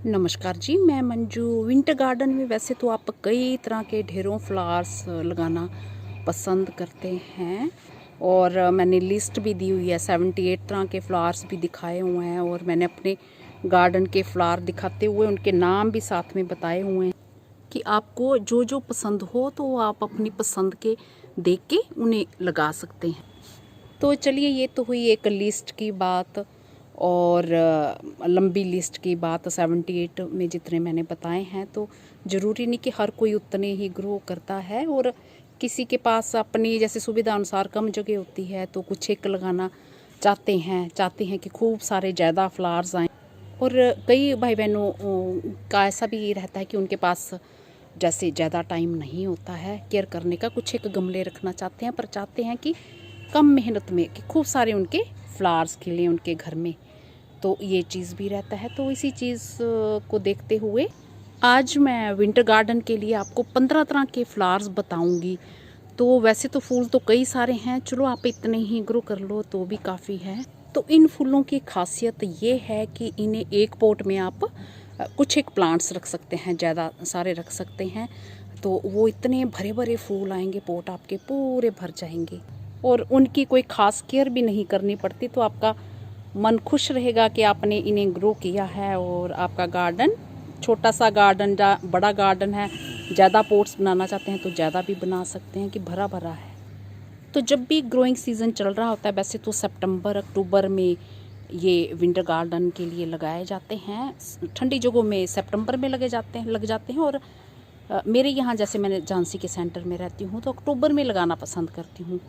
नमस्कार जी, मैं Manju. Winter garden में वैसे तो आप कई तरह के ढेरों फ्लावर्स लगाना पसंद करते हैं और मैंने लिस्ट भी दी हुई है। 78 तरह के फ्लावर्स भी दिखाए हुए हैं और मैंने अपने गार्डन के फ्लावर दिखाते हुए उनके नाम भी साथ में बताए हुए हैं कि आपको जो जो पसंद हो तो आप अपनी पसंद के देख के उन्हें लगा सकते हैं। तो चलिए, ये तो हुई एक लिस्ट की बात और लंबी लिस्ट की बात। 78 में जितने मैंने बताए हैं, तो ज़रूरी नहीं कि हर कोई उतने ही ग्रो करता है और किसी के पास अपनी जैसे सुविधा अनुसार कम जगह होती है तो कुछ एक लगाना चाहते हैं कि खूब सारे ज़्यादा फ्लावर्स आएँ। और कई भाई बहनों का ऐसा भी रहता है कि उनके पास जैसे ज़्यादा टाइम नहीं होता है केयर करने का, कुछ एक गमले रखना चाहते हैं पर चाहते हैं कि कम मेहनत में कि खूब सारे उनके फ्लावर्स खिलें उनके घर में। तो ये चीज़ भी रहता है। तो इसी चीज़ को देखते हुए आज मैं विंटर गार्डन के लिए आपको 15 तरह के फ्लावर्स बताऊंगी। तो वैसे तो फूल तो कई सारे हैं, चलो आप इतने ही ग्रो कर लो तो भी काफ़ी है। तो इन फूलों की खासियत ये है कि इन्हें एक पॉट में आप कुछ एक प्लांट्स रख सकते हैं, ज़्यादा सारे रख सकते हैं तो वो इतने भरे भरे फूल आएंगे, पॉट आपके पूरे भर जाएंगे और उनकी कोई ख़ास केयर भी नहीं करनी पड़ती। तो आपका मन खुश रहेगा कि आपने इन्हें ग्रो किया है और आपका गार्डन, छोटा सा गार्डन या बड़ा गार्डन है, ज़्यादा पोट्स बनाना चाहते हैं तो ज़्यादा भी बना सकते हैं कि भरा भरा है। तो जब भी ग्रोइंग सीज़न चल रहा होता है, वैसे तो सितंबर अक्टूबर में ये विंटर गार्डन के लिए लगाए जाते हैं। ठंडी जगहों में सितंबर में लग जाते हैं और मेरे यहाँ जैसे मैंने झांसी के सेंटर में रहती हूँ तो अक्टूबर में लगाना पसंद करती हूँ।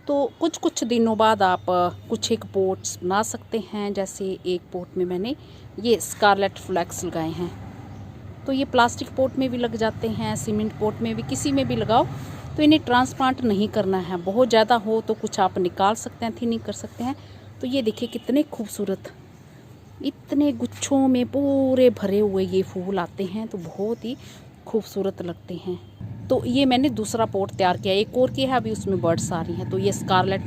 तो कुछ कुछ दिनों बाद आप कुछ एक पोट्स बना सकते हैं। जैसे एक पोट में मैंने ये स्कारलेट फ्लैक्स लगाए हैं, तो ये प्लास्टिक पोट में भी लग जाते हैं, सीमेंट पोट में भी, किसी में भी लगाओ। तो इन्हें ट्रांसप्लांट नहीं करना है, बहुत ज़्यादा हो तो कुछ आप निकाल सकते हैं, थिनिंग कर सकते हैं। तो ये देखिए कितने खूबसूरत, इतने गुच्छों में पूरे भरे हुए ये फूल आते हैं तो बहुत ही खूबसूरत लगते हैं। तो ये मैंने दूसरा पॉट तैयार किया, एक और किया है, अभी उसमें बर्ड्स आ रही हैं। तो ये स्कारलेट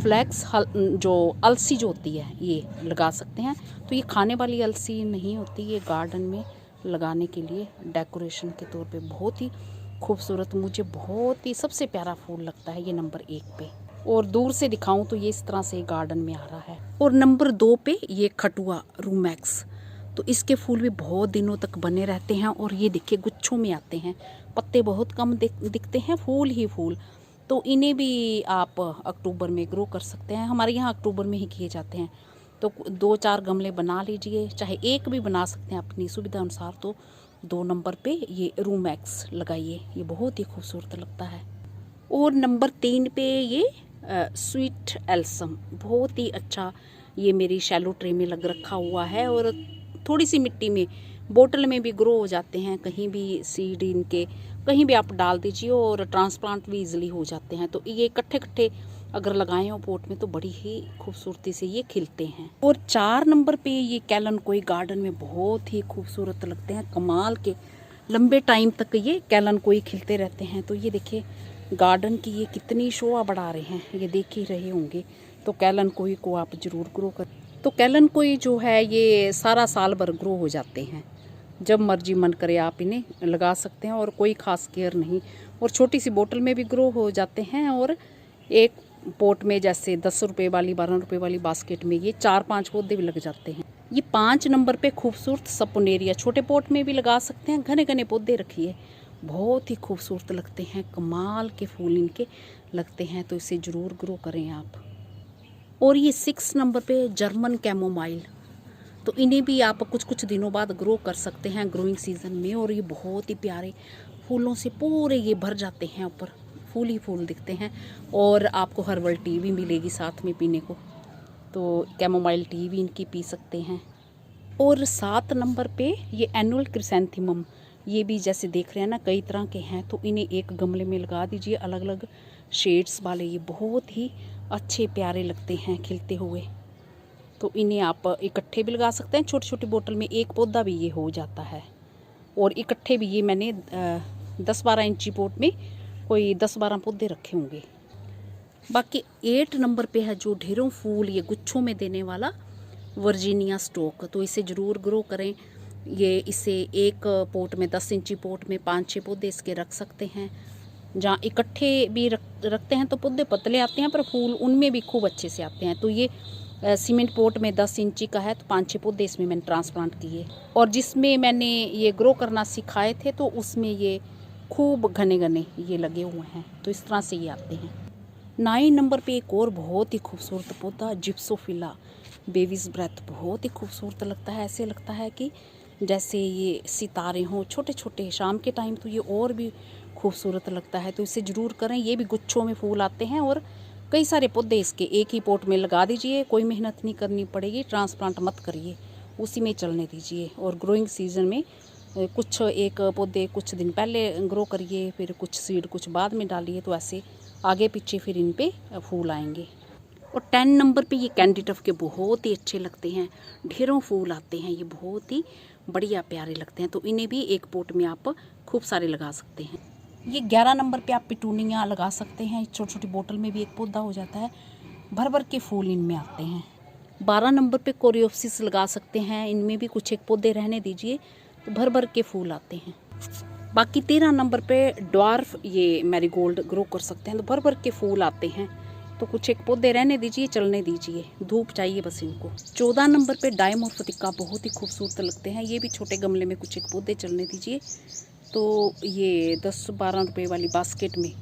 फ्लैक्स जो अलसी जो होती है ये लगा सकते हैं। तो ये खाने वाली अलसी नहीं होती, ये गार्डन में लगाने के लिए डेकोरेशन के तौर पे बहुत ही खूबसूरत, मुझे बहुत ही सबसे प्यारा फूल लगता है ये नंबर 1 पे। और दूर से दिखाऊं तो ये इस तरह से गार्डन में आ रहा है। और नंबर 2 पे ये खटुआ रूमैक्स, तो इसके फूल भी बहुत दिनों तक बने रहते हैं और ये देखिए गुच्छों में आते हैं, पत्ते बहुत कम दिखते हैं, फूल ही फूल। तो इन्हें भी आप अक्टूबर में ग्रो कर सकते हैं, हमारे यहाँ अक्टूबर में ही किए जाते हैं। तो 2-4 गमले बना लीजिए, चाहे एक भी बना सकते हैं अपनी सुविधा अनुसार। तो 2 नंबर पे ये रूमैक्स लगाइए, ये बहुत ही खूबसूरत लगता है। और नंबर 3 पे ये स्वीट एल्सम, बहुत ही अच्छा, ये मेरी शैलो ट्रे में लग रखा हुआ है और थोड़ी सी मिट्टी में, बोतल में भी ग्रो हो जाते हैं, कहीं भी सीड इनके कहीं भी आप डाल दीजिए और ट्रांसप्लांट भी इजीली हो जाते हैं। तो ये इकट्ठे इकट्ठे अगर लगाए हो पोट में तो बड़ी ही खूबसूरती से ये खिलते हैं। और 4 नंबर पे ये कैलन-कोई गार्डन में बहुत ही खूबसूरत लगते हैं, कमाल के, लंबे टाइम तक ये कैलन-कोई खिलते रहते हैं। तो ये देखिए गार्डन की ये कितनी शोभा बढ़ा रहे हैं, ये देख ही रहे होंगे। तो कैलन-कोई को आप ज़रूर ग्रो कर। तो कैलन-कोई जो है ये सारा साल भर ग्रो हो जाते हैं, जब मर्जी मन करे आप इन्हें लगा सकते हैं और कोई ख़ास केयर नहीं। और छोटी सी बोतल में भी ग्रो हो जाते हैं और एक पोट में जैसे 10 रुपये वाली, 12 रुपये वाली बास्केट में ये 4-5 पौधे भी लग जाते हैं। ये 5 नंबर पे खूबसूरत सपोनेरिया, छोटे पोट में भी लगा सकते हैं, घने घने पौधे रखिए, बहुत ही खूबसूरत लगते हैं, कमाल के फूल इनके लगते हैं। तो इसे ज़रूर ग्रो करें आप। और ये 6 नंबर पे जर्मन कैमोमाइल, तो इन्हें भी आप कुछ कुछ दिनों बाद ग्रो कर सकते हैं ग्रोइंग सीज़न में। और ये बहुत ही प्यारे फूलों से पूरे ये भर जाते हैं, ऊपर फूल ही फूल दिखते हैं। और आपको हर्बल टी भी मिलेगी साथ में पीने को, तो कैमोमाइल टी भी इनकी पी सकते हैं। और 7 नंबर पे ये एनुअल क्रिसैंथेमम, ये भी जैसे देख रहे हैं ना कई तरह के हैं। तो इन्हें एक गमले में लगा दीजिए, अलग अलग शेड्स वाले, ये बहुत ही अच्छे प्यारे लगते हैं खिलते हुए। तो इन्हें आप इकट्ठे भी लगा सकते हैं, छोटी छोटी बोतल में एक पौधा भी ये हो जाता है। और इकट्ठे भी ये मैंने 10-12 इंची पोट में कोई 10-12 पौधे रखे होंगे। बाकी 8 नंबर पे है जो ढेरों फूल ये गुच्छों में देने वाला वर्जीनिया स्टोक, तो इसे ज़रूर ग्रो करें। ये इसे एक पोट में 10 इंची पोट में 5-6 पौधे इसके रख सकते हैं। जहाँ इकट्ठे भी रखते हैं तो पौधे पतले आते हैं, पर फूल उनमें भी खूब अच्छे से आते हैं। तो ये सीमेंट पोट में 10 इंची का है, तो 5-6 पौधे इसमें मैंने ट्रांसप्लांट किए। और जिसमें मैंने ये ग्रो करना सिखाए थे तो उसमें ये खूब घने घने ये लगे हुए हैं। तो इस तरह से ये आते हैं। 9 नंबर पे एक और बहुत ही खूबसूरत पौधा जिप्सोफिला बेबीज़ ब्रेथ, बहुत ही खूबसूरत लगता है। ऐसे लगता है कि जैसे ये सितारे हों छोटे छोटे। शाम के टाइम तो ये और भी खूबसूरत लगता है। तो इसे ज़रूर करें। ये भी गुच्छों में फूल आते हैं और कई सारे पौधे इसके एक ही पोट में लगा दीजिए, कोई मेहनत नहीं करनी पड़ेगी। ट्रांसप्लांट मत करिए, उसी में चलने दीजिए। और ग्रोइंग सीजन में कुछ एक पौधे कुछ दिन पहले ग्रो करिए, फिर कुछ सीड कुछ बाद में डालिए, तो ऐसे आगे पीछे फिर इन पे फूल आएंगे। और 10 नंबर पे ये कैंडी टफ के बहुत ही अच्छे लगते हैं, ढेरों फूल आते हैं, ये बहुत ही बढ़िया प्यारे लगते हैं। तो इन्हें भी एक पोट में आप खूब सारे लगा सकते हैं। ये 11 नंबर पे आप पिटूनिया लगा सकते हैं। छोटी छोटी बोतल में भी एक पौधा हो जाता है, भर भर के फूल इनमें आते हैं। 12 नंबर पे कोरियोप्सिस लगा सकते हैं, इनमें भी कुछ एक पौधे रहने दीजिए, तो भर भर के फूल आते हैं। बाकी 13 नंबर पे ड्वार्फ ये मैरीगोल्ड ग्रो कर सकते हैं, तो भर भर के फूल आते हैं। तो कुछ एक पौधे रहने दीजिए, चलने दीजिए, धूप चाहिए बस इनको। 14 नंबर पे डायमोर्फिका बहुत ही खूबसूरत लगते हैं। ये भी छोटे गमले में कुछ एक पौधे चलने दीजिए। तो ये 10-12 रुपये वाली बास्केट में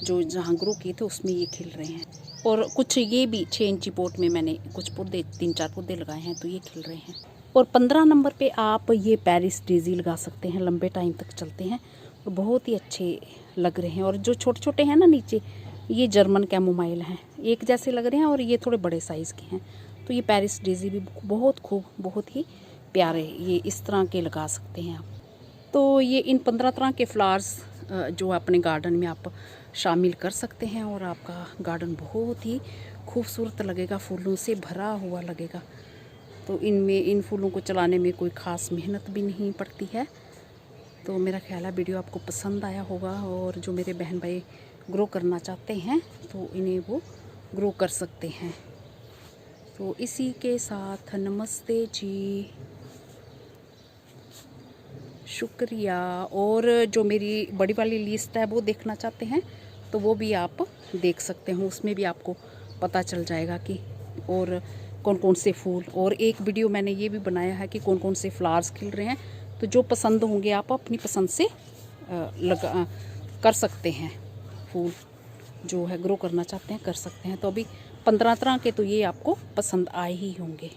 जो जहाँ ग्रो किए थे उसमें ये खिल रहे हैं। और कुछ ये भी 6 इंची पोट में मैंने कुछ पौधे 3-4 पौधे लगाए हैं, तो ये खिल रहे हैं। और 15 नंबर पे आप ये पेरिस डेजी लगा सकते हैं, लंबे टाइम तक चलते हैं और बहुत ही अच्छे लग रहे हैं। और जो छोटे छोटे हैं ना नीचे, ये जर्मन कैमोमाइल हैं, एक जैसे लग रहे हैं और ये थोड़े बड़े साइज़ के हैं। तो ये पेरिस डेजी भी बहुत खूब, बहुत ही प्यारे, ये इस तरह के लगा सकते हैं आप। तो ये इन 15 तरह के फ्लावर्स जो अपने गार्डन में आप शामिल कर सकते हैं और आपका गार्डन बहुत ही खूबसूरत लगेगा, फूलों से भरा हुआ लगेगा। तो इनमें इन फूलों को चलाने में कोई ख़ास मेहनत भी नहीं पड़ती है। तो मेरा ख्याल है वीडियो आपको पसंद आया होगा, और जो मेरे बहन भाई ग्रो करना चाहते हैं तो इन्हें वो ग्रो कर सकते हैं। तो इसी के साथ नमस्ते जी, शुक्रिया। और जो मेरी बड़ी वाली लिस्ट है वो देखना चाहते हैं तो वो भी आप देख सकते हो, उसमें भी आपको पता चल जाएगा कि और कौन कौन से फूल। और एक वीडियो मैंने ये भी बनाया है कि कौन कौन से फ्लावर्स खिल रहे हैं। तो जो पसंद होंगे आप अपनी पसंद से कर सकते हैं, फूल जो है ग्रो करना चाहते हैं कर सकते हैं। तो अभी 15 तरह के तो ये आपको पसंद आए ही होंगे।